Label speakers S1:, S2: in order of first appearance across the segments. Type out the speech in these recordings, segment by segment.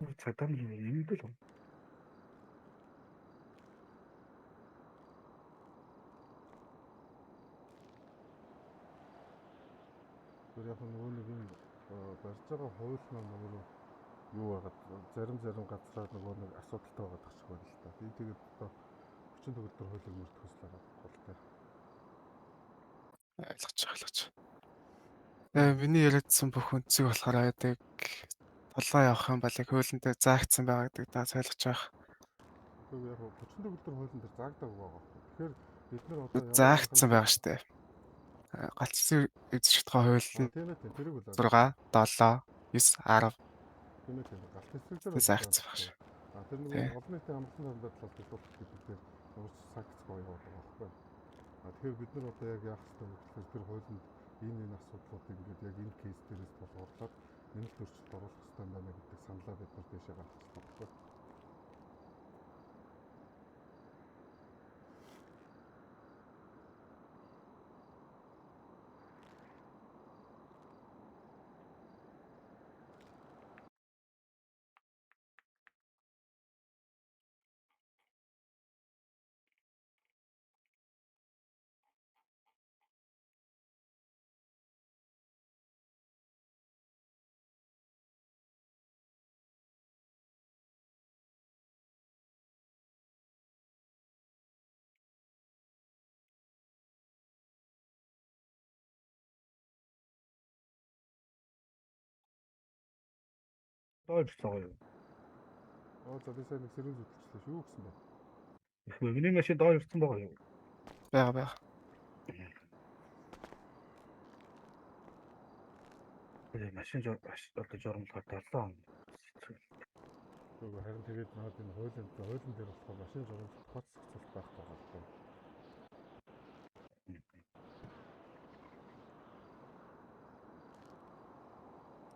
S1: Цагдаа нар нэмдэл.
S2: Тэр яг нөгөө нэг юм барьж байгаа хууль нөгөө юу байгаад зарим газраар нөгөө нэг асуудалтай байгаад тахчих байна л та. Би тэгээд одоо 30 төгрөг хуулийг мөрдөхөөс л болтой.
S3: Ойлгож. Миний яриадсан бүх үнцгийг болохоор яадаг толгой явах юм балыг хуулиндээ заагдсан байгаа гэдэг та ойлгож байгаа.
S2: Яг 30 төгрөг хуулийн дээр заагдаагүй байгаа. Тэгэхээр бид нар одоо
S3: заагдсан байгаа штэ. Галцсан эзэжтгой хуулийн
S2: тийм ээ тэрийг үлээ.
S3: 6, 7, 9, 10
S2: тийм ээ галт хэсэг дээр
S3: заагдсан байгаа шүү.
S2: Тэр нөгөө олон нийтийн амралтын хамгаалалт төлөвлөлт гэдэг дээр ямар ч санкцгүй яваад байгаа байхгүй. Тэгэхээр бид нар одоо яг яах ёстой вэ гэхээр тэр хуулинд энэ асуудлуудыг ингээд яг энэ кейс дээрээс тулгуурлаад нэмэлт өөрчлөлт оруулах ёстой байна гэдэг саналаа бид нар дэшээ гаргах ёстой байхгүй.
S1: Ойлгоцгоо юу?
S2: За би сайн нэг сэрүүн зүтгэлээ шүү гэсэн байна.
S1: Миний машин доор ирсэн байгаа юу?
S3: Бага.
S1: Тэгээ машин одоо журамлахаар 7 он.
S2: Харин тэгээд наад энэ хуулийн дээр болохоор машин журамлах хоц зохицуулт байх байгаа байхгүй.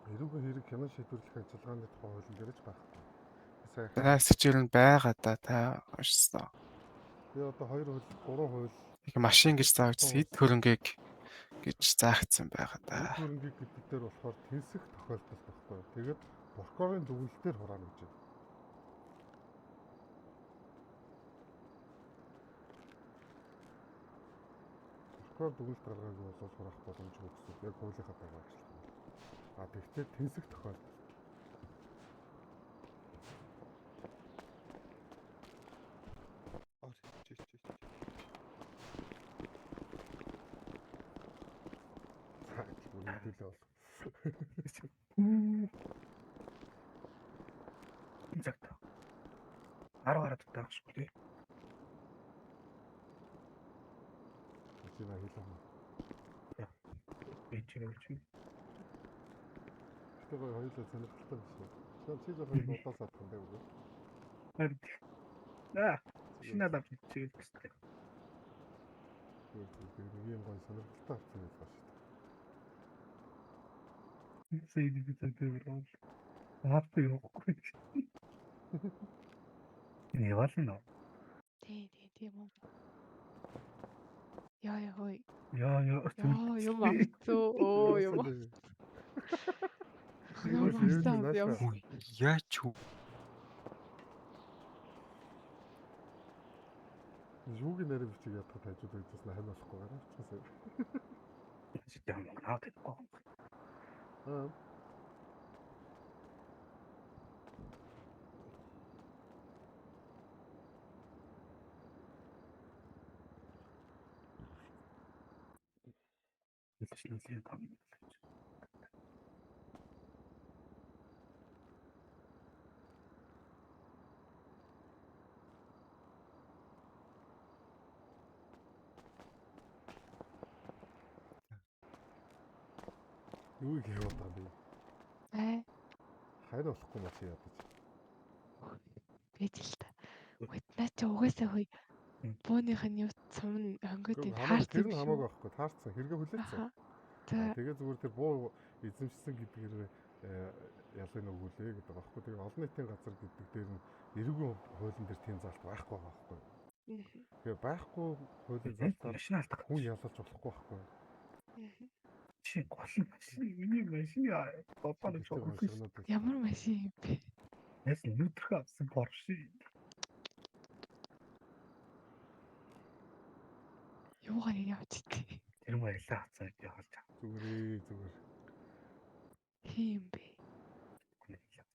S2: Эрүүгийн хэрэг хянан шийдвэрлэх ажиллагааны тухай хуулийн дээр ч байхгүй.
S3: Наас хичээл нь байгаа да та уншсан.
S2: Би одоо 2 хууль, 3 хууль
S3: их машин гэж заагдсан хэд хөрөнгөийг гэж заагдсан байгаа да.
S2: Хэд хөрөнгөийг гэдэг дээр болохоор тэнсэх тохиолдол байхгүй. Тэгээд прокурорын дүгнэлтээр хураана гэж байна. Прокурор дүгнэлт гаргаагүй бол хураах боломжгүй гэсэн. Яг хуулийнхаа дагуу ажиллах юм. Тэгвэл тэнсэх тохиолдол.
S1: Exacto. 10 гараад таахгүй тий.
S2: Тийм хэлээ.
S1: Би чирүүлж.
S2: Тэр хоёулаа сонирхолтой байсан. Чи жоохон бодож садах юм байна уу?
S1: Харин. Шинэ давж чирүүлж гэсэн.
S2: Ийм гой сонирхолтой авсан гэж байна шүү дээ.
S1: Сэйди битэйгээр хаппи явахгүй. Яваална.
S4: Тийм үү. Яа хой.
S1: Яа
S4: юм авцуу. Юм.
S3: Яач юу?
S2: Юугийн нэр бичиг ядах тажууд үзсэн хань болохгүй гараа чигсээ.
S1: Систем наад тэгэхгүй. Илчнээ там.
S2: Юу хийв одоо би? Хань болохгүй маш ядаж.
S4: Бэж л та. Наа чи угаасаа хой. Бууных нь юу цум хонгойд
S2: таарсан. Тэр нь хамаагүй байхгүй. Таарсан. Хэрэгэ хүлээсэн. Тэгээ зүгээр тэр буу эзэмшсэн гэдгээр ялгын өгүүлээ гэдэг байхгүй. Тэгээ олон нийтийн газар гэдэг дээр нь эрүүгийн хуулийн дээр тийм залт байхгүй байгаа байхгүй. Тэгээ байхгүй хуулийн залтаар
S1: машин алдах
S2: хүн ялалж болохгүй байхгүй.
S1: Чи гол машин миний машин бодоод
S4: ямар машин юм бэ?
S1: Яс өнөөдрхөө авсан Porsche.
S4: Юугаар явж идэх
S1: Тэр баялаа авсан гэж явуулж байгаа.
S2: Зүгээр.
S4: юм бэ?
S1: Хүн хэлээ.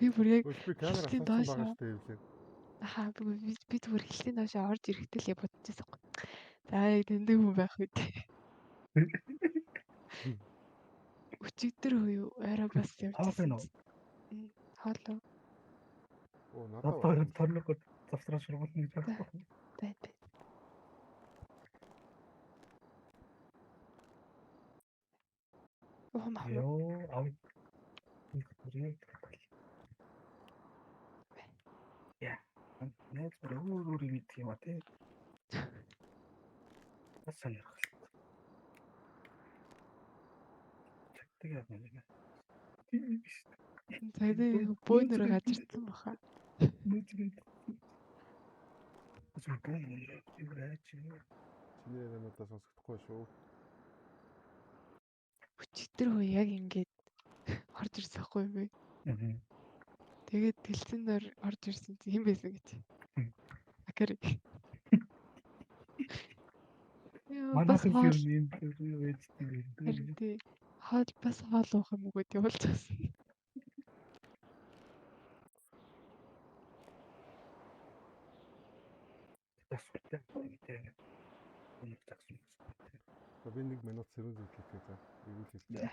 S4: Би бүр яг
S2: Би камер
S4: Хэлтийн
S2: асуусан
S4: доошоо.
S2: байгаа шүү дээ эвлээ.
S4: би зүгээр хэлтийн доошоо орж ирэхдээ л бодчихсон гоо. За яг тэндэг хүн байх үү те. Өчигдөр үе орой бас явж
S1: Хоолой
S4: ирсэн. Хоолой.
S2: Оо
S1: Одоо
S2: надад
S1: торногод завсраа шургуулна гэж байгаа.
S4: Бай. Оо маа.
S1: Йоо, ав. Яа. Нэг өөр юм тийм ба тий. Бас сонирхол. Тэг яа нэг. Тийм биш.
S4: Тэгээд бөөнөр гажирсан баха.
S1: Нүцгэн. Зүгэн яваач.
S2: чиний надад сонсохдохгүй шүү.
S4: Өчигдөр үе яг ингээд орж ирсэн хгүй юу? Тэгээд тэлцэн дээр орж ирсэн чи хэн байсан гэж. Акэр. Бас
S1: Манайхан
S4: хоол
S1: юм байж тийм.
S4: тий. Хоол бас хоол уух юм уу гэдэг явуулж байсан.
S1: Тасвартай. Тэгээд өнөг таксан.
S2: Би 1 минут сэрүүн зүйлээ за. Эвгүй хэлээ.
S4: За.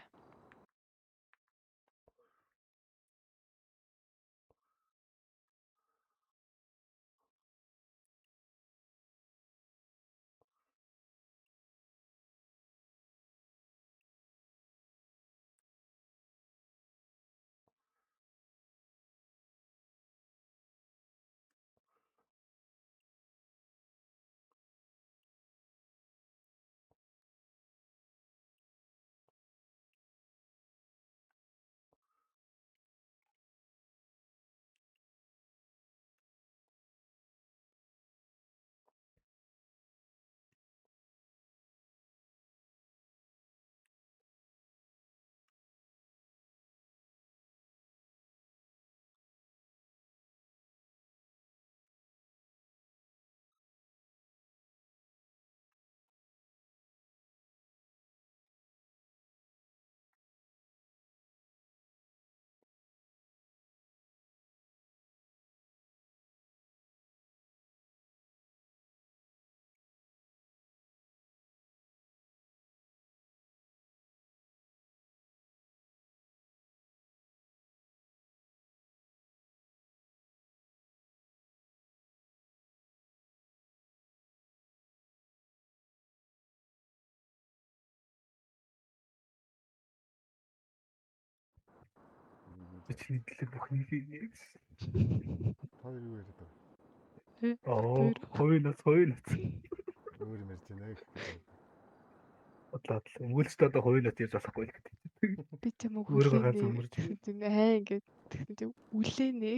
S1: Чиний төлөө бүхнийг хийж.
S2: Хоёр юу яриад байгаа.
S1: Оо, хоёулаас.
S2: Өөр юм ярьж байна гэх.
S1: Бодлоо. Мүүлчтэй одоо хоёулаас ярьж болохгүй л гэдэг.
S4: Би ч юм уу
S1: Өөрөө ганц
S4: хүлээнэ.
S1: өмөрж.
S4: Ингээд тэгсэн чи үлээнэ.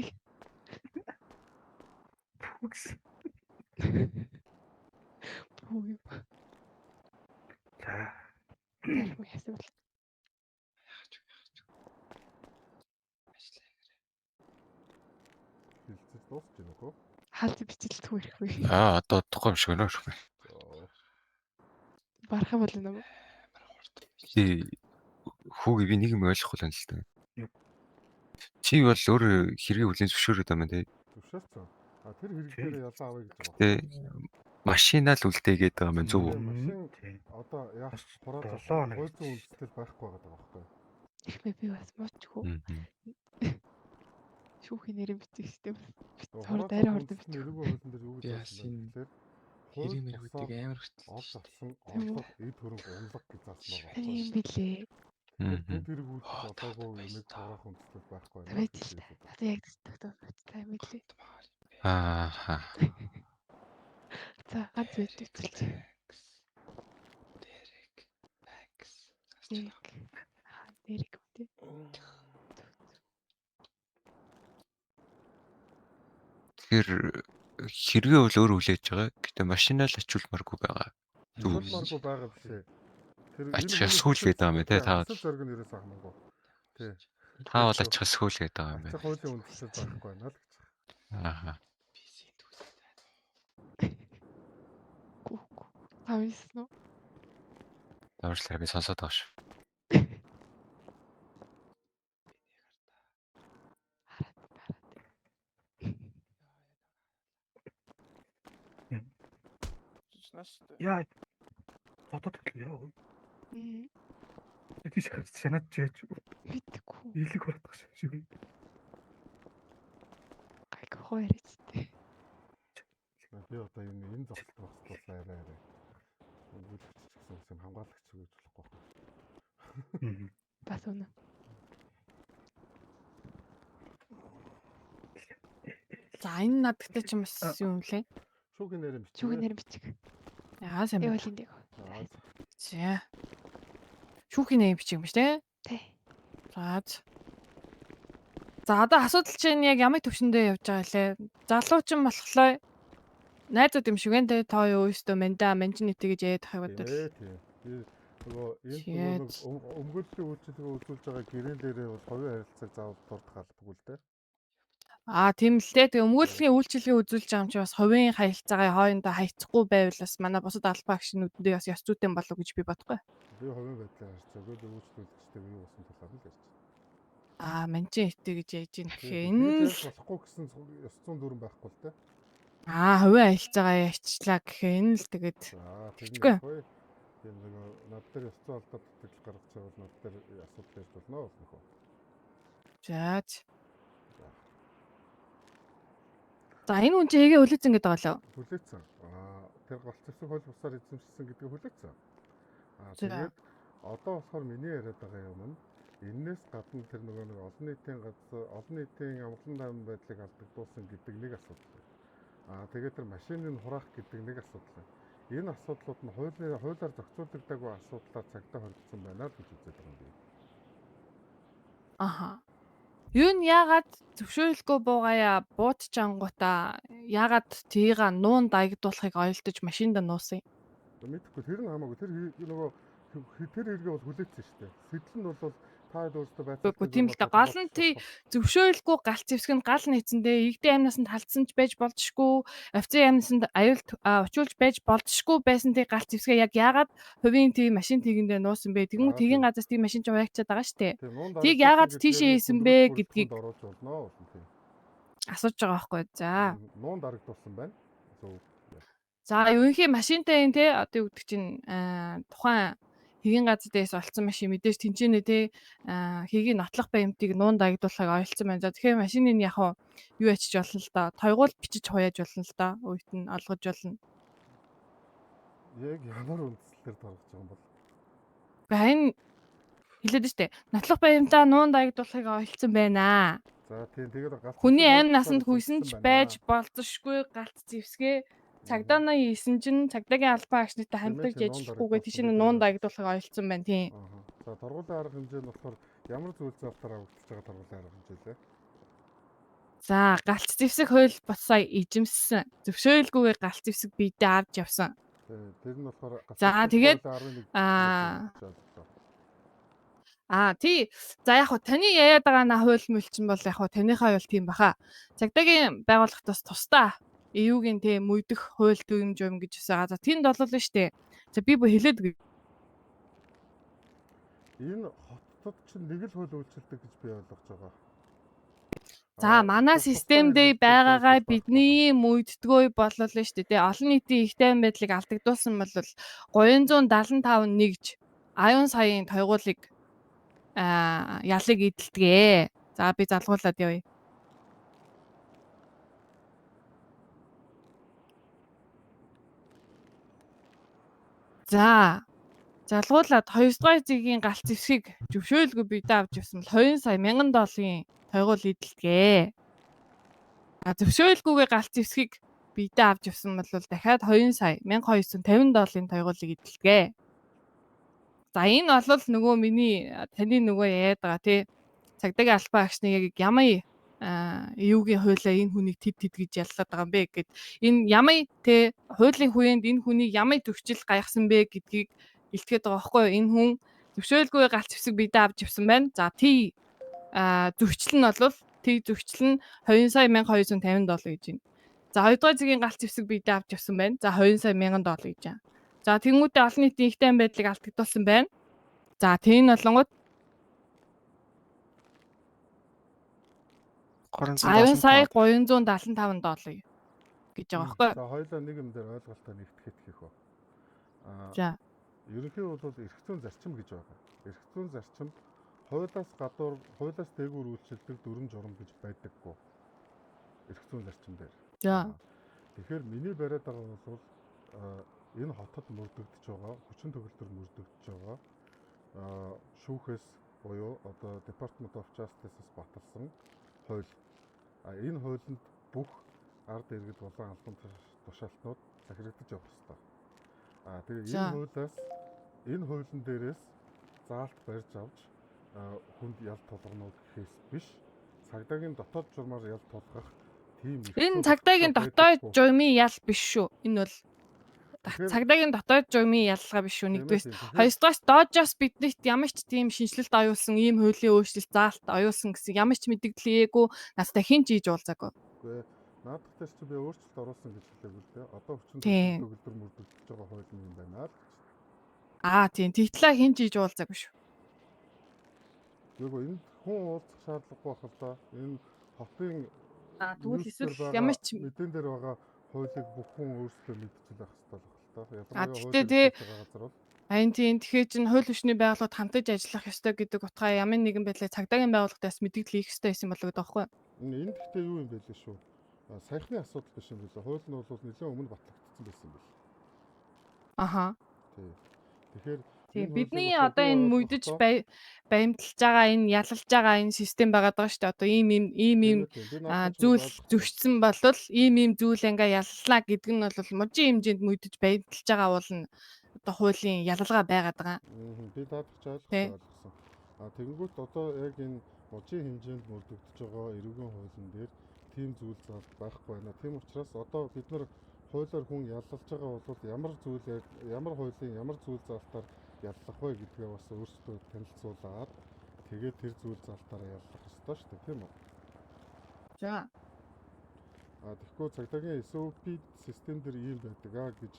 S1: Бүкс.
S4: Бүү юу.
S1: За.
S4: Тарих ясвал.
S2: Хэлцэж дуусч байна уу?
S4: Хаалт бичлэлт хүрэхгүй.
S3: Одоо удахгүй юм шиг өнөө шүү.
S4: Барах юм бол юм уу?
S3: Хүүг би нэг юм ойлгохгүй л юм л та.
S1: Юу?
S3: Чи бол өөр хэрэг хүлэн зөвшөөрөд байгаа юм тий.
S2: Төвшөөцсөн. Тэр хэрэгээр ялаа авъя гэж байгаа.
S3: Тэ машинаа л үлдээгээд байгаа юм зөв үү?
S2: Машин
S1: Тийм.
S2: одоо яг хураад
S1: 7 хоног.
S2: хойцсон үйлдэл байхгүй байгаа байхгүй.
S4: Ихмээ би бас муучгүй. Шүүхийн нэрээ бичих систем. Цор дайраа хурд бичих.
S2: Нэргүй хойсон дээр юу гэж
S5: Яасан
S2: хэлсэн.
S5: хэрэг мэрэгүүдийг амар хөтөл.
S2: Олж авсан орлого эд хөрөнгө унлаг гэж заасан байгаа.
S4: Таны юм билээ.
S2: Тэр хэрэгүүд одоогүй нэг таарах үндэслэл байхгүй байна.
S4: Тавьж л та. Одоо яг тогтоох та юм билээ.
S3: Аа.
S4: За ганц үед бичих.
S5: Дэрэг. Бакс.
S4: Нэрэг үү?
S3: Тэгэхээр хэрэгээ бол өөр хүлээж байгаа. Гэтэ машинаа л ачуулмааргүй байгаа.
S2: Зулмааргүй байгаа биш ээ. Тэр
S3: Ачаа сүүл байдаг юм тий та.
S2: Асал зориг нь ерөөс ахмаагүй. Тий.
S5: Та бол очихос хөөл гэдэг байгаа юм
S2: Ачаа
S5: байна.
S2: хуулийн үндслэл байхгүй байна л гэж.
S5: Ааха.
S4: Гүг. Тавьсан уу?
S5: Даварчлаа би сонсоод байгаа шүү.
S1: Яа. Хотод яа.
S4: Мм.
S1: Тийш шанаад чийж
S4: Мэдгүй.
S1: илэг болдог шиг.
S4: Гайг хоёрчтэй.
S2: Би одоо энэ зогсолтоос арай. Өнгөлөгч гэсэн юм хамгаалагч гэж болохгүй.
S4: Бас үнэ.
S6: За энэ надтай ч юм бас юм лээ.
S2: Шүүхийн нэр юм бичиг.
S4: Шүүгийн нэр бичиг.
S6: Яа сайн
S4: Би
S6: бэ?
S4: бол энэ дэг.
S6: За. Шүүхийн нэр бичих юм биш те?
S4: Тий.
S6: За одоо асуудал чинь яг ямар төвшөндөө явж байгаа лээ. Залуучин болохлоо найзууд юм шиг энэ та юу өстөө манда манжин нийтэ гэж яриад байгаа бодвол.
S2: Тийм. Би нөгөө энэ өмгөөллийн үйлчлэгээ үзүүлж байгаа гэрээлэрээ бол хувийн харилцааг заавал дурдах албагүй л дээ.
S6: Тийм л те. Тэгээ өмгөөллийн үйлчилгээ үзүүлж байгаа юм чи бас хувийн харилцаагаа хоорондоо хайцахгүй байвал бас манай бусад албаа гишнүүдэндээ бас ёс зүйтэй болов гэж би бодохгүй.
S2: Би хувийн байдлаар харж байгаа. Би үйлчлүүлэгчтэй юу болсон талаар нь л ярьж байна.
S6: Манжин нийтэ гэж яаж юм гэхээр
S2: Энэ
S6: энэ л
S2: болохгүй гэсэн ёс зүйн дүрэн байхгүй л дээ.
S6: хувийн харилцаагаа ярьчлаа гэхээр энэ л тэгээд
S2: Тэггүй. Тийм нөгөө над дээр ёс зүйн алдаа төтөл гаргаж байгаа бол над дээр асуудал ярьж болно уу нөхөө.
S6: За энэ хүн чинь хэгээ хүлээсэн гэдэг байгаа лөө.
S2: Хүлээсэн. Тэр голцсон хууль бусаар эзэмшсэн гэдгийг хүлээсэн.
S6: Тэгээд
S2: одоо болохоор миний яриад байгаа юм нь энээс гадна тэр нөгөө нэг олон нийтийн газар олон нийтийн амгалан даан байдлыг алдагдуулсан гэдэг нэг асуудал. Тэгээд тэр машиныг хураах гэдэг нэг асуудал. Энэ асуудлууд нь хуулиар зохицуулагдаагүй асуудлаар цагдаа хоригдсон байна л гэж үздэг юм би.
S6: Юу нь яагаад зөвшөөрөлгүй буугая буутчангуудаа яагаад тийг нуун дайгдуулахыг ойлдож машинда нуусан юм?
S2: Мэдхгүй тэр нь хамаагүй тэр нөгөө тэр хэрэгээ бол хүлээсэн шүү дээ. Сэтэл нь бол та өөрсдөө
S6: Үгүй тийм л да гол нь тий зөвшөөрөлгүй галт зэвсэг нь гал нийцэндээ игдэн амнасанд халтсан ч байж болзошгүй офицер амнасанд аюулт очуулж байж болзошгүй байсан тий галт зэвсгээ яг яагаад хувийн тий машин тийгэндээ нуусан бэ? Тэгмүү тгийн газраас тий машин ч уягчаад байгаа штэ. Тийг яагаад тийшээ хийсэн бэ гэдгийг
S2: оруулж болно тийм.
S6: асууж байгаа байхгүй. За.
S2: Нуун дарагдуулсан байна.
S6: За ерөнхий машинтай энэ тий одоо юу гэдэг чинь тухайн хэгийн газар дээрээс олцсон машин мэдээж тэнцэнэ тий хэгийн нотлох баримтыг нуун дагдуулахыг ойлцсон байна. За тэгэхээр машиныг яг юу ячиж болно л да. Тойгуул бичиж хуяаж болно л да. Үйт нь олгож болно.
S2: Яг ямар үндслээр таргаж байгаа юм бол.
S6: Харин хэлээд штэ. Нотлох баримтаа нуун дагдуулахыг ойлцсон байна.
S2: За тийм тэгээд галт
S6: хүний амь насанд хүрсэн ч байж болзошгүй галт зэвсгээ цагдаа хийсэн чинь цагдаагийн албан агшнтай хамтарч ажиллахгүйгээ тийш нуун дагдуулахыг ойлцсон байна тийм.
S2: За торгуулийн арга хэмжээ нь болохоор ямар зүйл завтар авагдаж байгаа торгуулийн арга хэмжээ лээ.
S6: За галт зэвсэг хууль босоо эзэмссэн. Зөвшөөрөлгүйгээр галт зэвсэг биедээ авч явсан.
S2: Тэр нь болохоор
S6: за тэгээд тий. За яг хуу таны яриад байгаа на хууль мөлчин бол яг хуу таныхаа бол тийм баха. Цагдаагийн байгууллагатаас тусдаа эвүүгийн тий мүйдэх хууль дүрм журм гэж байгаа. За тэнд болов л штэ. За би бо хэлээд үгүй.
S2: Энэ хотод чинь нэг л хууль үйлчилдэг гэж би ойлгож байгаа.
S6: За манай системдээ байгаагаа бидний мүйддгөө болол нь штэ тий. Олон нийтийн ихтэй байдлыг алдагдуулсан бол 375 нэгж 10 саяын тойгуулыг ялыг эдэлтгээ. За би залгуулад явъя. За залгуулад 2 дугаар зэгийн галт зэвсгийг зөвшөөрөлгүй биедээ авч явсан бол 20 сая $1000 тойгуул эдэлтгээ. Зөвшөөрөлгүйгээр галт зэвсгийг биедээ авч явсан бол дахиад 20 сая $1250 тойгуулыг эдэлтгээ. За энэ бол нөгөө миний таны нөгөө яриад байгаа тий цагдаагийн албан агшны яг ямар эвүүгийн хуулиар энэ хүнийг тэд гэж яллаад байгаа юм бэ гэд энэ ямар те хуулийн хүрээнд энэ хүнийг ямар төвчл гайхсан бэ гэдгийг илтгэхэд байгаа байхгүй юу? Энэ хүн зөвшөөрөлгүй галт зэвсэг биедээ авч явсан байна. За тий зөрчил нь бол тэг зөрчил нь 20,250 доллар гэж байна. За 2 дугаар зэргийн галт зэвсэг бидээ авч явсан байна. За 20,000 доллар гэж байна. За тэнгуүтээ олон нийтийн ихтэй байдлыг алдагдуулсан байна. За тэр нь болонгууд 10,375 доллар гэж байгаа байхгүй юу?
S2: За хоёулаа нэг юм дээр ойлголтоо нэгтгэхэд хийх үү.
S6: За
S2: Ерөнхий бол эрх зүйн зарчим гэж байгаа. Эрх зүйн зарчимд хуулиас гадуур, хуулиас дээгүүр үйлчилдэг дүрм журам гэж байдаггүй. Эрх зүйн зарчим дээр.
S6: За.
S2: Тэгэхээр миний бариад байгаа бол энэ хотод мөрдөгдөж байгаа, хүчин төгөлдөр мөрдөгдөж байгаа шүүхээс буюу одоо Department of Justice-с баталсан хууль. Энэ хуулинд бүх ард иргэд болон албан тушаалтнууд захирагдаж явах ёстой. Тэгээ энэ хуулийн дээрээс заалт барьж авч хүнд ял тулгамнууд гэхээс биш, цагдаагийн дотоод журмаар ял тулгах тийм их.
S6: Энэ цагдаагийн дотоод журмын ял биш шүү. Энэ бол цагдаагийн дотоод журмын ялгаа биш шүү. Нэгдүгээрс, хоёрдугаарс доожоос биднэрт ямар ч тийм шинжилэлт оюулсан ийм хуулийн өөрчлөлт заалт оюулсан гэсэн ямар ч мэдээлэл гээгүй настай хэн ч хийж уулзаагүй.
S2: Үгүй наадах дээр чи би өөрчлөлт оруулсан гэж хэлээгүй л дээ. Одоо хүчин төгөлдөр мөрдөгдөж байгаа хууль юм байна л.
S6: Тийм. Тэгтлээ хэн ч хийж уулзаагүй шүү.
S2: Үгүй энэ хүн уулзах шаардлагагүй байна. Энэ хотын
S6: тэгвэл эсвэл ямар ч
S2: мэдэн дээр байгаа хуулийг бүх хүн өөрсдөө мэдчихэл байх хэрэгтэй л байна.
S6: Гэхдээ тэгэхээр чинь хууль хүчний байгууллагууд хамтаж ажиллах ёстой гэдэг утгаа ямар нэгэн байдлаар цагдаагийн байгууллагатаас мэдээлэл хийх ёстой байсан болов уу даахгүй.
S2: Энэ гэхдээ юу юм бэ лээ шүү. Саяхны асуудал биш юм билээ. Хууль нь бол нэлээд өмнө батлагдсан байсан юм байна.
S6: Аха.
S2: Тэгэхээр
S6: бидний одоо энэ мүдэж баримталж байгаа энэ ялалж байгаа энэ систем байгаад байгаа шүү дээ. Одоо ийм зүйл зөрчсөн болвол ийм зүйл ингээ яллаа гэдэг нь бол мужийн хэмжээнд мүдэж баримталж байгаа бол одоо хуулийн ялалгаа байгаад байгаа.
S2: Би даадах ойлгосон. Тэгэнгүүт одоо яг энэ мужийн хэмжээнд мөрдөгдөж байгаа эрүүгийн хуулийн дээр тийм зүйл заалт байхгүй байна. Тийм учраас одоо бид нар хуулиар хүн яллаж байгаа бол ямар хуулийн ямар зүйл заалтаар яллах вэ гэдгээ бас өөрсдөө танилцуулаад тэгээд тэр зүйл заалтаараа яллах ёстой шүү дээ, тийм үү?
S6: За.
S2: Тэгэхгүй цагдаагийн SOP систем дээр ийм байдаг гэж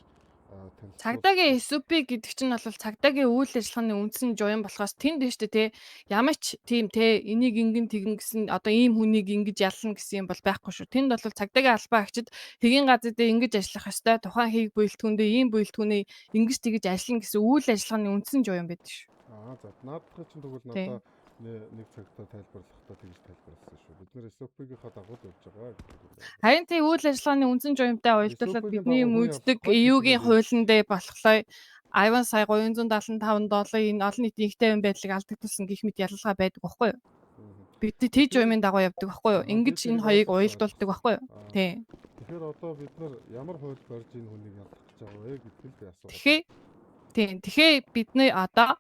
S2: танилцуулсан.
S6: Цагдаагийн SOP гэдэг чинь бол цагдаагийн үйл ажиллагааны үндсэн журам болохоос тэнд дээ шүү дээ, тий. Ямар ч тийм тий энийг ингэн тэгэн гэсэн одоо ийм хүнийг ингэж яллна гэсэн юм бол байхгүй шүү. Тэнд бол цагдаагийн албан агчид тэгийн газар дээр ингэж ажиллах ёстой. Тухайн хийх бүэлдэхүүндээ ийм бүэлдэхүүнээ ингэж тэгэж ажиллана гэсэн үйл ажиллагааны үндсэн журам байдаг шүү.
S2: За наадах чинь тэгвэл надад нэг цагтаа тайлбарлахдаа тэгж тайлбарласан шүү. Бид нэр SOP-гийнхаа дагуу явж байгаа гэдэг.
S6: Харин тийм үйл ажиллагааны үндсэн журамтай уялдуулаад бидний мэддэг EU-гийн хуулийн дээр болохоор 10,375 доллар энэ олон нийтийн ихтэй байдлыг алдагдуулсан гэх мэт ялалгаа байдаг байхгүй юу? Бид тийж журамын дагуу явдаг байхгүй юу? Ингэж энэ хоёрыг уялдуулдаг байхгүй юу? Тийм.
S2: Тэгэхээр одоо бид нар ямар хууль барьж энэ хүнийг ялах гэж байгаа вэ гэдгийг би асуусан.
S6: Тэгэхээр бид нэ одоо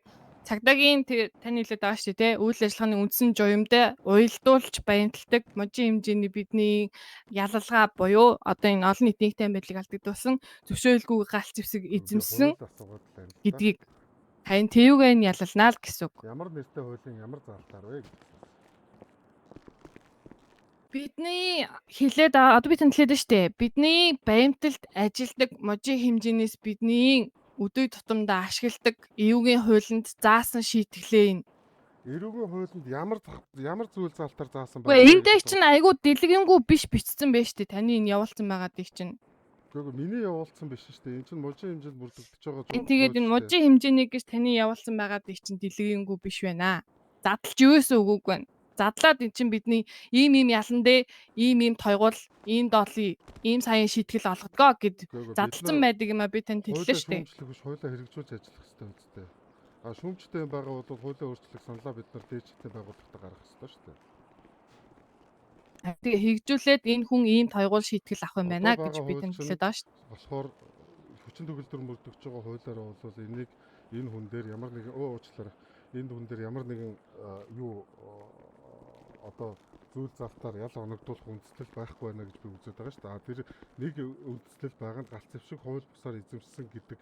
S6: цагдаагийн тань хэлээд байгаа шүү дээ. Үйл ажиллагааны үндсэн журамдаа уялдуулж баримталдаг мужийн хэмжээний бидний ялалгаа буюу одоо энэ олон нийтийн ихтэй байдлыг алдагдуулсан зөвшөөрөлгүй галт зэвсэг эзэмсэн гэдгийг харин тэрүүгээ нь ялалнаа л гэсэн үг.
S2: Ямар нэртэй хуулийн ямар заалтаар вэ?
S6: Бидний хэлээд одоо би танд хэлээд шүү дээ. Бидний баримталд ажилдаг мужийн хэмжээнээс бидний өдөр тутамдаа ашигладаг EU-гийн хуулинд заасан шийтгэлээ энэ.
S2: EU-гийн хуулинд ямар зүйл заалтаар заасан
S6: бэ? Энд дээр чинь айгүй дэлгэнгүй биш бичсэн байж тээ. Таны энэ явуулсан байгаа дий чинь.
S2: Гэхдээ миний явуулсан биш шүү дээ. Энэ чинь мужийн хэмжээнд бүрдэгдэж байгаа зүйл.
S6: Тэгээд энэ мужийн хэмжээний гэж таны явуулсан байгаа дий чинь дэлгэнгүй биш байна. Задлж юусоо өгөөг байна. Задлаад эн чинь бидний ийм ялан дээр ийм тойгуул, ийм доотлын, ийм саяын шийтгэл олгодгоо гэд задлсан байдаг юм а би танд хэллээ шүү дээ.
S2: Шүүмжлэх хуулиа хэрэгжүүлж ажиллах хэрэгтэй үстэй. Шүүмжтэй байгаа бол хуулийн өөрчлөлт саналаа бид нар дээжтэй байгууллагад гаргах хэрэгтэй шүү дээ.
S6: Тэгээ хэрэгжүүлээд энэ хүн ийм тойгуул шийтгэл авах юм байна гэж би танд хэлээд байгаа шүү дээ.
S2: Болохоор хүчин төгөлдөр мөрдөгдөж байгаа хуулиараа бол энийг энэ хүн дээр ямар нэгэн уучлаарай. Энэ хүн дээр ямар нэгэн одоо зүйл залтаар ял оногдуулах үндэслэл байхгүй байна гэж би үзээд байгаа шүү дээ. Тэр нэг үндэслэл байгаанд галт зэвсэг хууль бусаар эзэмшсэн гэдэг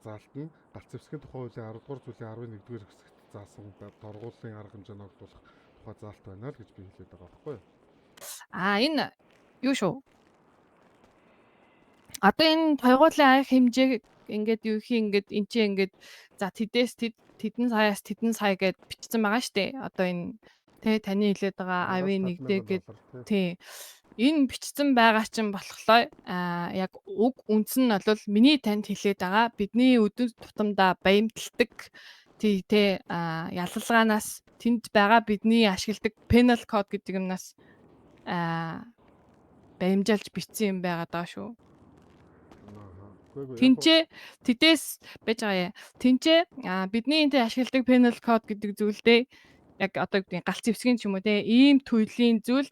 S2: заалт нь галт зэвсгийн тухай хуулийн 10 дугаар зүйлийн 11 дугаар хэсэгт заасан торгуулийн арга хэмжээ ногдуулах тухай заалт байна л гэж би хэлээд байгаа байхгүй юу?
S6: Энэ юу шүү. Одоо энэ тоёгуулын аяг хэмжээг ингээд юу их ингээд эн чинь ингээд за тэдээс тэдэн саяас тэдэн сая гэд бичсэн байгаа штэ. Одоо энэ таны хэлээд байгаа авийн нэгдээ гэд тий. Энэ бичсэн байгаа чинь болохоор яг уг үндс нь бол миний танд хэлээд байгаа бидний өдөр тутамдаа баямталдаг тий ялалгаанаас тэнд байгаа бидний ашигладаг penal code гэдэг юмнаас баримжаалж бичсэн юм байгаа даа шүү. Тинчээ тэдээс байж байгаа. Тинчээ бидний энэ ашигладаг penal code гэдэг зүйлдээ яг одоо гэдэг галц зэвсгийн ч юм уу те ийм төрлийн зүйл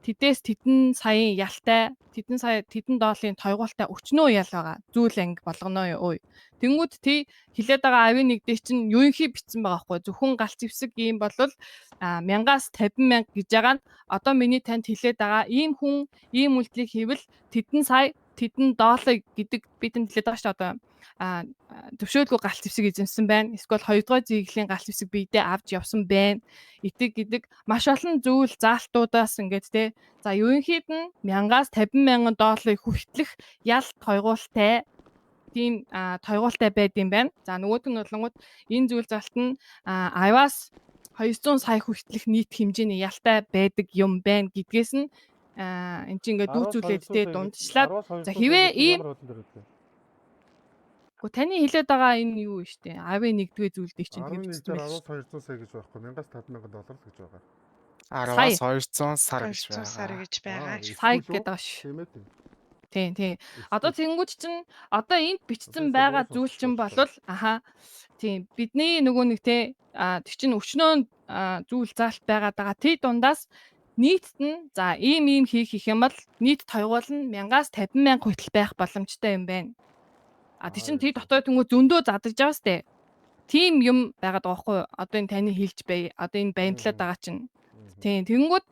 S6: тэдээс тэдэн саяын ялтай тэдэн доолын тоёгуултай өчнөө ял байгаа. Зүйл анги болгоно юу. Тэнгүүд тий хилээд байгаа авийн нэгдээ чинь юунхий битсэн байгаа хгүй. Зөвхөн галц зэвсэг ийм болвол 1000-аас 50,000 гэж байгаа нь одоо миний танд хилээд байгаа ийм хүн ийм үйлдэлийг хийвэл тэдэн сая тэдэн доолой гэдэг би тэнд хэлээд байгаа шүү дээ. Одоо төвшөөлгүй галц зэвсэг эзэмсэн байна. Эсвэл 2 дугаар зэглэлийн галц зэвсэг биедээ авч явсан байна. Гэдэг маш олон зүйл заалтуудаас ингээд те. За ерөнхийд нь 1000-аас 50,000 долларыг хүртэлх ял тоёгуултай тийм тоёгуултай байд юм байна. За нөгөөд нь болонгууд энэ зүйл заалт нь аваас 200 сая хүртэлх нийт хэмжээний ялтай байдаг юм байна гэдгээс нь энэ чинь ингээд дүүцүүлээд те дундчлаад за хэвээ ийм таны хэлээд байгаа энэ юу вэ штэ? Авийн нэгдүгээр зүйлдийг чинь
S2: тэгчихсэн байх. 1200 сая гэж байхгүй 1000-аас 50,000 доллар л гэж байгаа.
S3: 10-аас 200 сар гэж
S4: 200 сар гэж байгаа.
S6: Сая гэдэг байгаа ш.
S2: Тийм ээ.
S6: Тийм. Одоо тэнгуүч чинь одоо энд бичсэн байгаа зүйл чинь болвол тийм бидний нөгөө нэг те тэр чинь өчнөө зүйл заалт байгаад байгаа. Тий дундаас нийтд нь за ийм хийх юм бол нийт тоёгуул нь 1000-аас 50,000 хүртэл байх боломжтой юм байна. Тий чинь тий дотоод тэнгуү зөндөө задаж байгаа сте. Тим юм байгаад байгаа хгүй. Одоо энэ таны хэлж бай. Одоо энэ баямтлаад байгаа чинь. Тийм тэнгууд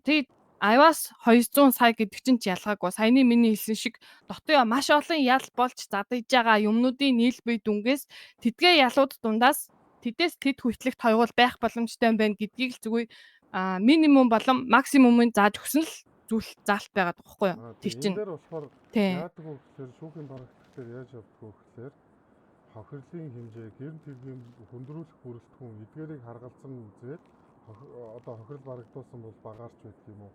S6: тий аваас 200 сая гэдэг чинь ялгаагүй. Саяны миний хэлсэн шиг дотоо маш олон ял болж задаж байгаа юмнуудын нийлбэр дүнгээс тэдгээ ялууд дундаас тэдээс тэд хүртэлх тоёгуул байх боломжтой юм байна гэдгийг л зүгээр минимум болон максимумын зааж өгсөн л зүйл заалт байгаад байгаа хгүй юу. Тэр чинь
S2: дээр болохоор яадаг вэ гэхээр шүүхийн барагдлагаар яаж явдаг вэ гэхээр хохирлын хэмжээ гэрн тэргийн хүндрүүлэх бүрэлдэхүүн эдгээрийг харгалзан үзээд одоо хохирол барагдуулсан бол багаарч байдаг юм уу?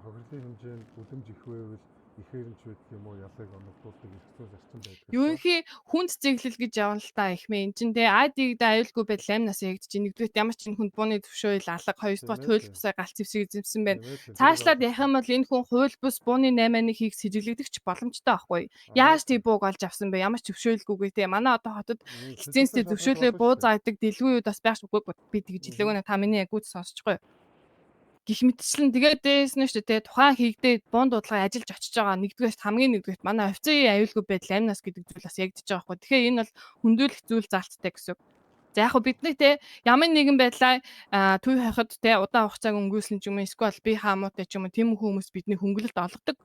S2: Хохирлын хэмжээнд бүлэмж их байвал ихээрч байдаг юм уу? Ялыг оногдуулдаг эрхцүү зарчим байдаг.
S6: Юунхий хүнд зэглэл гэж явна л та их мэн. Энд чинь те айдыг да аюулгүй байдал амнаас ягдж нэгдүгээр ямар ч хүнд бууны төвшөөл алга хоёрдугаар хууль бусаа галц зэвсэг эзэмсэн байна. Цаашлаад явах юм бол энэ хүн хууль бус бууны 8-1 хийх сэжиглэгдэх ч боломжтой байхгүй. Яаж тий бууг олж авсан бэ? Ямар ч төвшөөлгүйгээ те. Манай одоо хотод лицензтэй төвшөөлөө буу заадаг дэлгүүр бас байх шгүй би тэгж хэлээгөө та миний яг үз сонсчихгүй. Гэх мэтчлэн тэгээд дээс нь шүү дээ тухайн хийгдээ буун дуудлагын ажиллаж очиж байгаа нэгдүгээрт хамгийн нэгдүгээрт манай офицерын аюулгүй байдал амнаас гэдэг зүйл бас ягдж байгаа хгүй. Тэгэхээр энэ бол хүндрүүлэх зүйл заалттай гэсэн. За яг хөө бидний те ямар нэгэн байдлаар төв хахад те удаан хугацааг өнгөрүүлсэн ч юм уу эсвэл би хаамуутай ч юм уу тийм хүмүүс бидний хөнгөлөлт олгодог.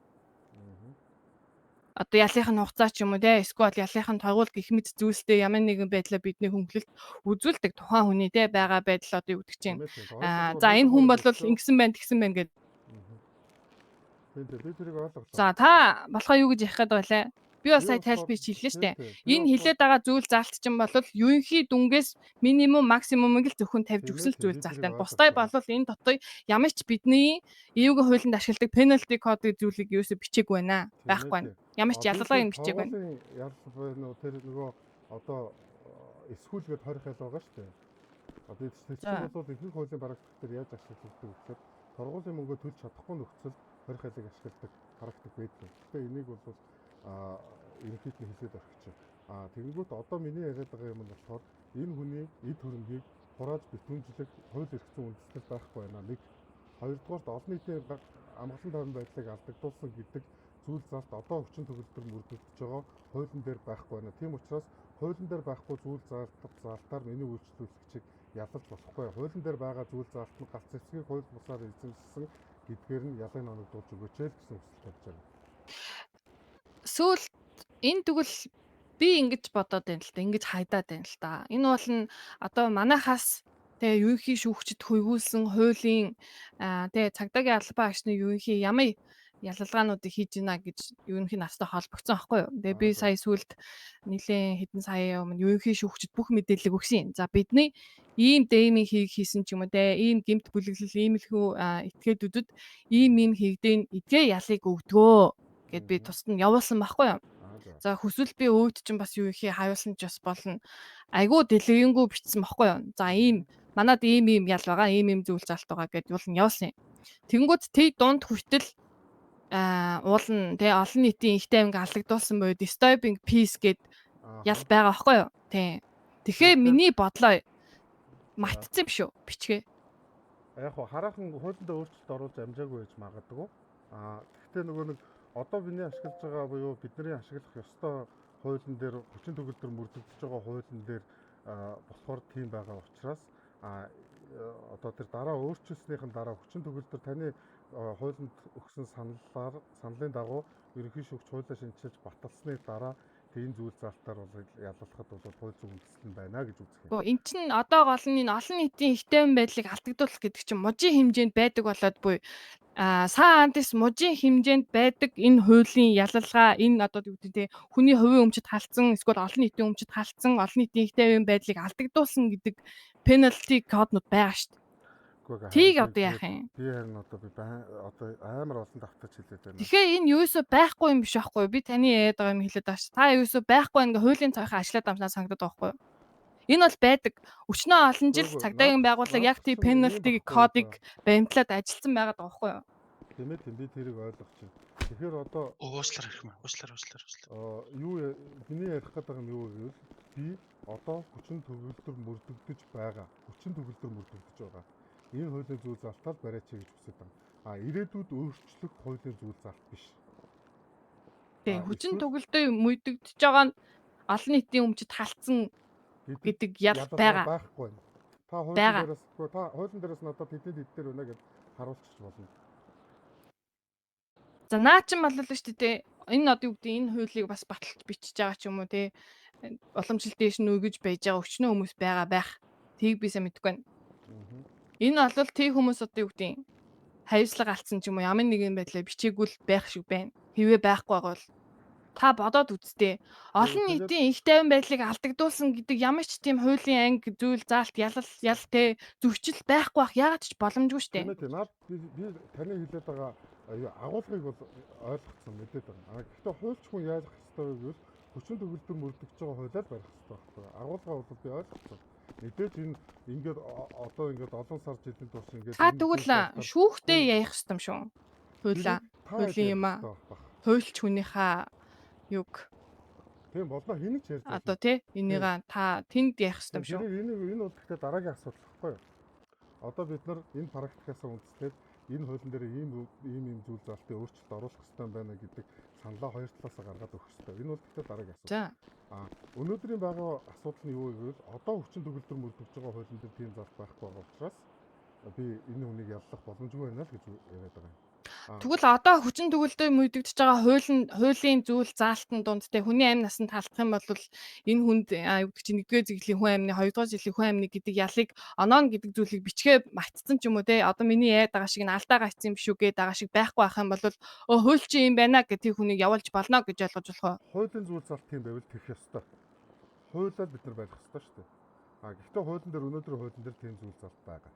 S6: Одоо ялынх нь хугацаа ч юм уу те эсвэл ялынх нь тоогуул гэх мэт зүйлстэй ямар нэгэн байдлаар бидний хөнгөлөлт үзүүлдэг тухайн хүний те байгаа байдал одоо юу гэдэг чинь за энэ хүн бол ингэсэн байна тэгсэн байна гэдэг.
S2: Би тэрийг ойлголоо.
S6: За та болохоо юу гэж ярих гээд байлаа? Би бас сая тайлбарч хэллээ шүү дээ. Энэ хилээд байгаа зүйл заалт чинь бол юунхий дүнгээс минимум максимумыг л зөвхөн тавьж өгсөн л зүйл заалт байна. Бусдаа бол энэ дотор ямар ч бидний эвгүй хуулинд ашигладаг penalty code зүйлийг юусо бичээгүй байна. Байхгүй байна. Ямар ч ялгалгааг нь бичээгүй байна.
S2: Ялгал байна уу? Тэр нөгөө одоо эсхүүлгээд хорих ял байгаа шүү дээ. Одоо эцэг бол ихэнх хуулийн барагдлагч төр яаж ашиглагддаг гэхээр торгуулийн мөнгөө төлж чадахгүй нөхцөл хорих ялыг ашигладаг практик байдаг. Гэхдээ энийг бол ерөнхийдөө хэлээд орчих. Тэгэнгүүт одоо миний яриад байгаа юм нь болохоор энэ хүний эд хөрөнгийг хурааж битүүнжлэх хууль эрх зүйн үндэслэл байхгүй байна. Нэг хоёрдугаарт олон нийтийн амгалан тойрон байдлыг алдагдуулсан гэдэг зүйл заалт одоо хүчин төгөлдөр мөрдөгдөж байгаа хуулийн дээр байхгүй байна. Тийм учраас хуулийн дээр байхгүй зүйл заалтаар миний үйлчлүүлэгчийг ялалж болохгүй. Хуулийн дээр байгаа зүйл заалт нь галц зэвсгийг хууль бусаар эзэмшсэн гэдгээр нь ялыг оногдуулж өгөөч л гэсэн хүсэл тавьж байна.
S6: Сүүл энэ тэгвэл би ингэж бодоод байна л да. Ингэж хайдаад байна л да. Энэ бол нь одоо манайхаас тэгээ ерөнхий шүүгчд хүйгүүлсэн хуулийн тэгээ цагдаагийн албан агшны ерөнхий ямар ялалгаануудыг хийж гинэ гэж ерөнхий настай холбогдсон байхгүй юу. Тэгээ би сая сүүлд нэлээд хэдэн сая өмнө ерөнхий шүүгчд бүх мэдээллийг өгсөн. За бидний ийм дэмий хийсэн ч юм уу те ийм гэмт бүлэглэл иймэрхүү этгээдүүдэд ийм хийгдэн эдгээ ялыг өгдгөө гэд би тусад нь явуулсан байхгүй юу. За хүсвэл би өөд чинь бас ерөнхий хавьяалсан ч бас болно. Айгуу дэлгэрэнгүй бичсэн байхгүй юу. За ийм манад ийм ял байгаа, ийм зүйл залт байгаа гэд явуулсан. Тэнгүүд тэг дунд хүртэл уулна тий олон нийтийн ихтэй анги алагдуулсан буюу disturbing peace гэд ял байгаа байхгүй юу. Тий. Тэгэхээр миний бодлоо мартсан юм шүү бичгээ.
S2: Яг хараахан хуулиндаа өөрчлөлт оруулж амжаагүй байж магадгүй. Гэхдээ нөгөө нэг одоо бидний ашиглаж байгаа буюу бидний ашиглах ёстой хуулийн дээр хүчин төгөлдөр мөрдөгдөж байгаа хуулийн дээр болохоор тийм байгаа учраас одоо тэр дараа өөрчлөлтийн дараа хүчин төгөлдөр таны хуулинд өгсөн саналын дагуу ерөнхий шүүгч хуулиа шинжилж баталсны дараа тийм зүйл залтаар бол ялалхад бол хууль зүйн үндэслэл байна гэж үзэх юм.
S6: Эн чинь одоо гол нь энэ олон нийтийн ихтэй байдлыг алдагдуулах гэдэг чинь мужийн хэмжээнд байдаг болоод буй сайн антис мужийн хэмжээнд байдаг энэ хуулийн ялалгаа энэ одоо юу гэдэг те хүний хувийн өмчөд халдсан эсвэл олон нийтийн өмчөд халдсан олон нийтийн ихтэй байдлыг алдагдуулсан гэдэг penalty коднууд байгаа шүү дээ. Тийг одоо яах юм?
S2: Би харин одоо одоо амар олон давтаж хэлээд байна.
S6: Тэгэхээр энэ юусоо байхгүй юм биш байхгүй юу? Би таны яриад байгаа юм хэлээд байгаа ш. Та юусоо байхгүй ингээ хуулийн цаахаа ажиллаад амснаа санагдаад байгаа байхгүй юу? Энэ бол байдаг. Өчнөө олон жил цагдаагийн байгууллага яг тийм penalty кодыг баримтлаад ажилласан байгаа байхгүй юу?
S2: Тийм ээ, би тэрийг ойлгох чинь. Тэгэхээр одоо
S7: уушлаар ирэх юм. Уушлаар.
S2: Юу миний ярих гэдэг юм юу гэвэл би одоо хүчин төгөлдөр мөрдөгдөж байгаа. Энэ хуулийн зүйл залтаар бариач гэж хүсэж байгаа. Ирээдүйд өөрчлөх хуулийн зүйл залт биш.
S6: Тийм, хүчин төгөлдөр мөрдөгдөж байгаа нь олон нийтийн өмчөд халдсан гэдэг ял байгаа.
S2: Байхгүй. Та хуулийн дээрээс надад тэдний дээр байна гэж харуулчих болно.
S6: За наа чин боллоо шүү дээ. Энэ одоо юу гэдэг энэ хуулийг бас баталж бичиж байгаа ч юм уу те. Уламжлалт дэш нь өгөж байж байгаа өчнөө хүмүүс байх. Тийг би сайн мэдэхгүй байна. Энэ бол тий хүмүүс одоо юу гэдэг хариуцлага алдсан ч юм уу ямар нэгэн байдлаар бичээгүй л байх шиг байна. Хэвээ байхгүй байгаа бол та бодоод үзтээ. Олон нийтийн их тайван байдлыг алдагдуулсан гэдэг ямар ч тийм хуулийн анги зүйл заалт ял те зөрчил байхгүй бах яагаад ч боломжгүй шүү дээ.
S2: Тийм ээ. Би таны хэлээд байгаа агуулгыг бол ойлгоцсон мэдээд байгаа. Гэхдээ хуульч хүн яаж хэвээр гэвэл хүчин төгөлдөр мөрдөгдөж байгаа хуулиар барих хэрэгтэй байна. Агуулгаа бол би ойлгоцсон. Мэдээж энэ ингээд одоо ингээд олон сар жилийн турш ингээд
S6: та тэгвэл шүүхтэй яах ёстой юм шүү. Хуулийн юм аа. Хуульч хүнийхээ юг
S2: тийм болно хэнийг ч ярьж байна.
S6: Одоо тий энийг та тэнд яах ёстой юм шүү.
S2: Энэ бол гэхдээ дараагийн асуудал гэхгүй юу? Одоо бид нар энэ практикаас үндэслээд энэ хуулийн дээр ийм зүйл залтыг өөрчлөлт оруулах хэрэгтэй байна гэдэг саналаа хоёр талаас гаргаад өгөх хэрэгтэй. Энэ бол гэхдээ дараагийн асуудал.
S6: За.
S2: Өнөөдрийн байгаа асуудал нь юу гэвэл одоо хүчин төгөлдөр мөрдөгдөж байгаа хуулийн дээр тийм залт байхгүй байгаа учраас би энэ хүнийг яллах боломжгүй байна л гэж яриад байгаа юм.
S6: Тэгвэл одоо хүчин төгөлдөр мөрдөгдөж байгаа хуулийн зүйл заалтын дунд те хүний амь насанд талдах юм бол энэ хүнд юу гэдэг чинь 1-р зэглэлийн хүн амны 2-р зэглэлийн хүн амны гэдэг ялыг оноон гэдэг зүйлийг бичгээ мартсан ч юм уу те одоо миний яриад байгаа шиг н алдаа гацсан юм биш үү гэдэг байгаа шиг байхгүй байх юм бол хууль чи юм байна гэдэг хүнийг явуулж болно гэж ойлгож болох уу?
S2: Хуулийн зүйл залт тийм байвал тэгэх ёстой. Хуулиар бид нар барих ёстой шүү дээ. Гэхдээ хуулийн дээр өнөөдрийн хуулийн дээр тийм зүйл залт байгаа.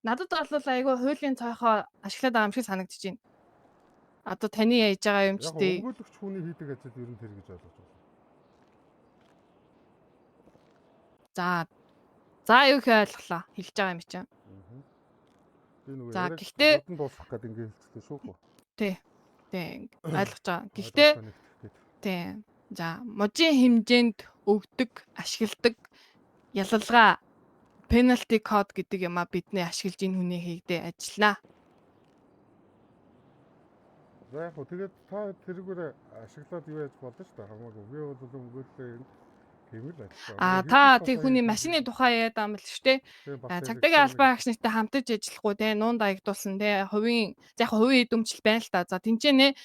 S6: Надад бол айгүй хуулийн цаахаа ашиглаад байгаа юм шиг санагдаж байна. Одоо таны яаж байгаа юм ч тий.
S2: Өгүүлэгч хүний хийдэг ажил ер нь тэр гэж ойлгож байна.
S6: За юу их ойлголоо. Хэлж байгаа юм чинь. За гэхдээ
S2: дуусгах гэдэг ингэ хэлцдэг шүү хөө.
S6: Тий. Ойлгож байгаа. Гэхдээ тий. За мужийн хэмжээнд өгдөг, ашигладаг ялалгаа penalty code гэдэг юм бидний ашиглаж энэ хүний хийгдээ ажиллана.
S2: За яг тэгээд та тэрүүгээр ашиглаад юу яаж болно шүү дээ. Хамаагүй. Би бол өнгөөлөө Гэмэл ажиллаа.
S6: Та тий хүний машины тухай яриад байгаа юм л шүү дээ. Цагдаагийн албан агчнартай хамтарч ажиллахгүй те нуун даягдуулсан те хувийн яг хувийн эд өмчл байна л та. За тэнцэнэ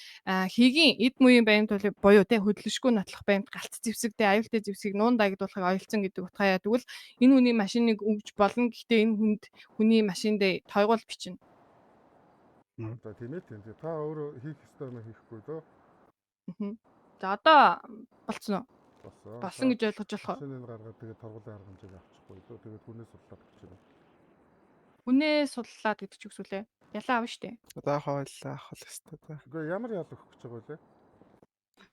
S6: хийгийн эд мууийн баримт буюу те хөдөлгөшгүй нотлох баримт галт зэвсэг те аюултай зэвсгийг нуун даягдуулахыг ойлцсон гэдэг утгаараа тэгвэл энэ хүний машиныг өгж болно. Гэхдээ энэ хүний машинд тойгоол бичнэ.
S2: За тийм ээ тийм. Та өөрөө хийх ёстой юм хийхгүй дөө.
S6: За одоо болцсон уу?
S2: Болсон.
S6: Болсон гэж ойлгож болох уу?
S2: Шинээр гаргаад тэгээд торгуулийн арга хэмжээг авчихгүй дөө. Тэгээд хүнээс судлаад гэж байна.
S6: Хүнээ суллаад гэдэг ч үгсүлээ. Ялаа авна штэ.
S3: Одоо хойлоо авах л ёстой да.
S2: Үгүй ямар ял өгөх гэж байгаа вэ?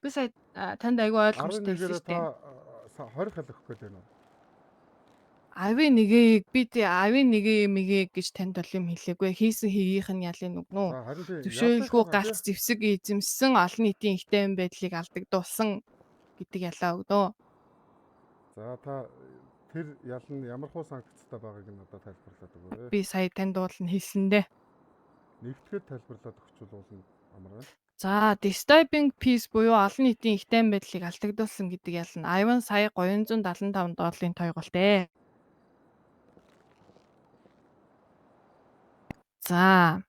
S6: Би сая танд айгүй ойлгомжтой хэлсэн
S2: 11-ээр
S6: штэ.
S2: та 20 хал өгөх гэж байна уу?
S6: Ави нэгийг би тий ави нэгээ мэгээ гэж танд бол юм хэлээгүй. Хийсэн хийгийнх нь ялын үгнүү.
S2: Харин тийм
S6: Зөвшөөрөлгүй галц зэвсэг эзэмсэн олон нийтийн ихтэй юм байдлыг алдагдуулсан гэдэг ялаа өгдөө.
S2: За та тэр ял нь ямар хуу санкцтай байгааг нь одоо тайлбарлаад өгөөрэй.
S6: Би сая танд уулын хэлсэн дээ.
S2: Нэгтгэхэд тайлбарлаад өгчвөл уулна амар байна.
S6: За, disturbing peace буюу олон нийтийн ихтэй байдлыг алдагдуулсан гэдэг ял нь Ivan сая 375 долларын тойголтой. За.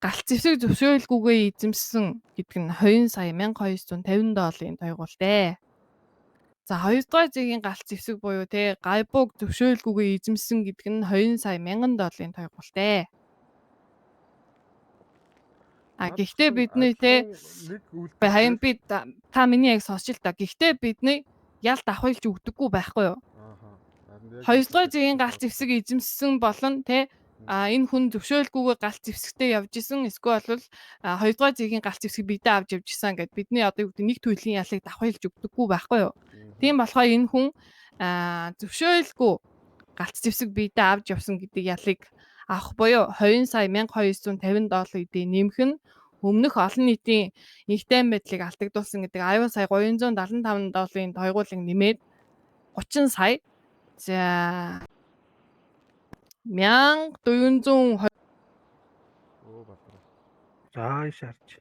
S6: Галт зэвсэг зөвшөөрөлгүйгээр эзэмсэн гэдэг нь 2 сая 1250 долларын тойголтой. За 2 дугаар зэгийн галт зэвсэг буюу те гайбуг зөвшөөрөлгүйгээр эзэмсэн гэдэг нь 2 сая 1000 долларын тойголтой. Гэхдээ бидний те хаян би та миний яг сонсч л та. Гэхдээ бидний ялт авахыг өгдөггүй байхгүй юу? 2 дугаар зэгийн галт зэвсэг эзэмсэн болон те энэ хүн зөвшөөрөлгүйгээр галт зэвсэгтэй явж исэн эсвэл бол 2 дугаар зэгийн галт зэвсэг бидээ авч явж исэн гэд бидний одоо юу гэдэг нэг төрлийн ялыг давхайлж өгдөггүй байхгүй юу? Тийм болохоор энэ хүн зөвшөөрөлгүй галт зэвсэг бидээ авч явсан гэдэг ялыг авах буюу 2 сая 1250 долларын нэмэх нь өмнөх олон нийтийн ихтэй байдлыг алдагдуулсан гэдэг 10 сая 375 долларын тойгуулыг нэмээд 30 сая за 1400
S1: За шаарч.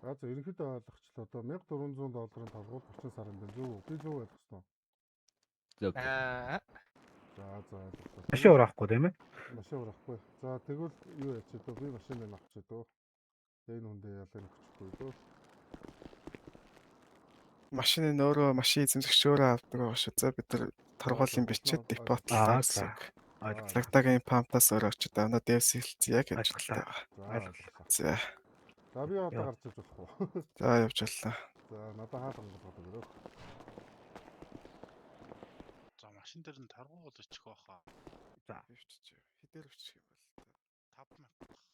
S2: За ерөнхийдөө ойлгочлоо. Одоо 1400 долларын торгуул 30 сарын дээр зөв. Би зөв ойлгосноо.
S5: Зөв.
S2: За ойлгосон.
S1: Машин урахгүй тийм ээ.
S2: Машин урахгүй. За тэгвэл юу яач вэ? Би машиныг авчих дөө. Энэ хүндээ ялыг өгчихгүй дөө.
S3: Машины нөөрөө машин эзэмшигч өөрөө авдаг байгаа шүү. За бид нар торгуулийн бичээд депотлаа гэсэн. Лагдагийн пампаас өөрөө очиж давна дэвс хэлцээ яг гэж байна. За.
S2: За би одоо гарч иж болох уу?
S3: За явж боллоо.
S2: За надад хаалга болгоод өгөө.
S7: За машин дээр нь таргуул очих байхаа.
S1: За
S3: явчих. Хэдээр өччих юм бол
S7: 5000.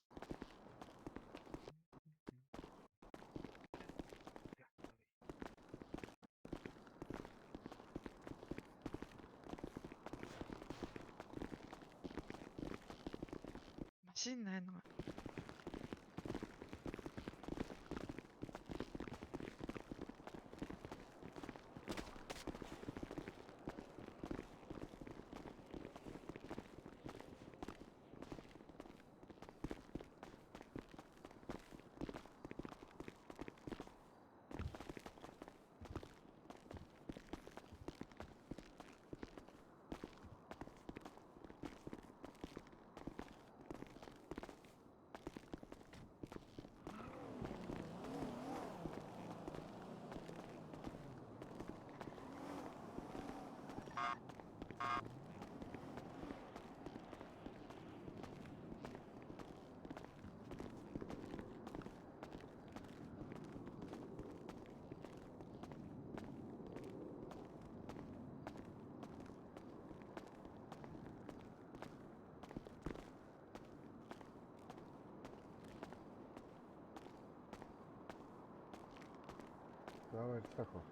S4: Машин найна.
S2: За баярлалаа.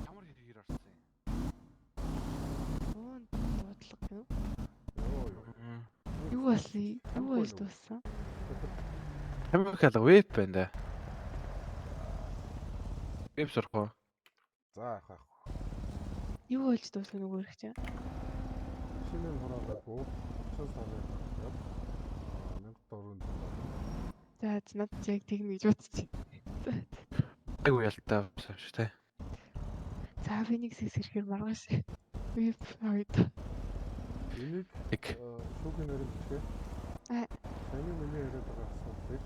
S7: Ямар хэрэг орсон юм?
S4: болсон? Юу болж дууссан?
S8: Хамиг алга веб байна да. Веб сурах уу?
S2: За яах вэ?
S4: Юу болж дууссан нөгөө их чинь?
S2: Шинээр хураагаад 30 сарын 1000 долларын
S4: За над яг тэгнэ гэж бодчих.
S8: Айгу ялтаа байсан шүү дээ.
S4: За Phoenix-ээс ирэхээр маргааш. Веб хойд.
S2: энийг
S8: Нэг
S2: шүүхийн нэрээр бичгээ. Таны миний яриад байгаа асуултыг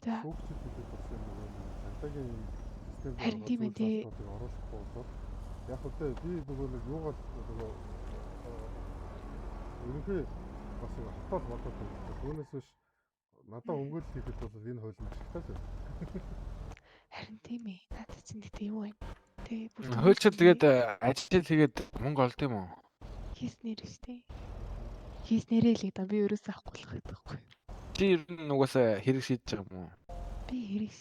S4: За
S2: шүүгчид хэлээд болсон нөгөө цагдаагийн системд
S4: харин тийм ээ тий.
S2: оруулахгүй бол яг үгүй би нөгөө нэг юугаар нөгөө ерөнхий бас нэг хатал бодоод байна. Түүнээс биш надад өнгөлөл хийхэд бол энэ хууль нь ашигтай л байна.
S4: Харин тийм ээ. Надад чинь тэгтээ юу байна? Тэ бүр
S8: хуульчид тэгээд ажил хийгээд мөнгө олд юм уу?
S4: хийснээр штэ. Хийснээрээ л да би ерөөсөө авахгүй болох гэдэг байхгүй.
S8: Чи ер нь угаасаа хэрэг шийдэж байгаа юм уу?
S4: Би хэрэг